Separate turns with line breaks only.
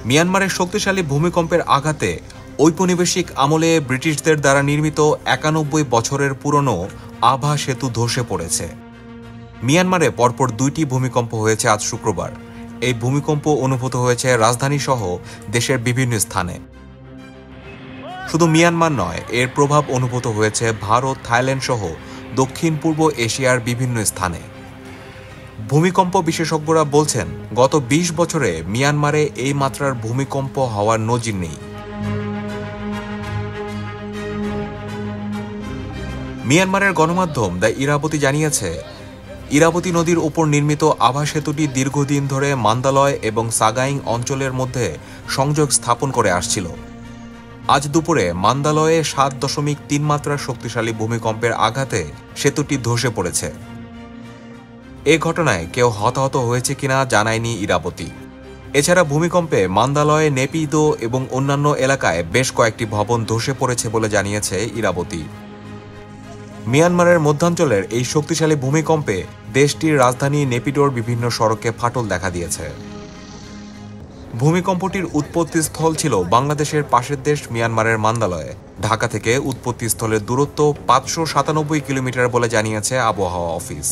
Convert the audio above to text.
মিয়ানমারের শক্তিশালী ভূমিকম্পের আঘাতে ঔপনিবেশিক আমলে ব্রিটিশদের দ্বারা নির্মিত ৯১ বছরের পুরনো আভা সেতু ধসে পড়েছে। মিয়ানমারে পরপর ২টি ভূমিকম্প হয়েছে আজ শুক্রবার। এই ভূমিকম্প অনুভূত হয়েছে রাজধানীসহ দেশের বিভিন্ন স্থানে। শুধু মিয়ানমার নয়, এর প্রভাব অনুভূত হয়েছে ভারত, থাইল্যান্ড সহ দক্ষিণ পূর্ব এশিয়ার বিভিন্ন স্থানে। ভূমিকম্প বিশেষজ্ঞরা বলছেন, গত ২০ বছরে মিয়ানমারে এই মাত্রার ভূমিকম্প হওয়ার নজির নেই। মিয়ানমারের গণমাধ্যম দ্য ইরাবতী জানিয়েছে, ইরাবতী নদীর উপর নির্মিত আভা সেতুটি দীর্ঘদিন ধরে মান্দালয় এবং সাগাইং অঞ্চলের মধ্যে সংযোগ স্থাপন করে আসছিল। আজ দুপুরে মান্দালয়ে ৭.৩ মাত্রার শক্তিশালী ভূমিকম্পের আঘাতে সেতুটি ধসে পড়েছে। এ ঘটনায় কেউ হতাহত হয়েছে কিনা জানায়নি ইরাবতী। এছাড়া ভূমিকম্পে মান্দালয়ে, নেপিদো এবং অন্যান্য এলাকায় বেশ কয়েকটি ভবন ধসে পড়েছে বলে জানিয়েছে ইরাবতী। মিয়ানমারের মধ্যাঞ্চলের এই শক্তিশালী ভূমিকম্পে দেশটির রাজধানী নেপিডোর বিভিন্ন সড়কে ফাটল দেখা দিয়েছে। ভূমিকম্পটির উৎপত্তিস্থল ছিল বাংলাদেশের পাশের দেশ মিয়ানমারের মান্দালয়ে। ঢাকা থেকে উৎপত্তিস্থলের দূরত্ব ৫৯৭ কিলোমিটার বলে জানিয়েছে আবহাওয়া অফিস।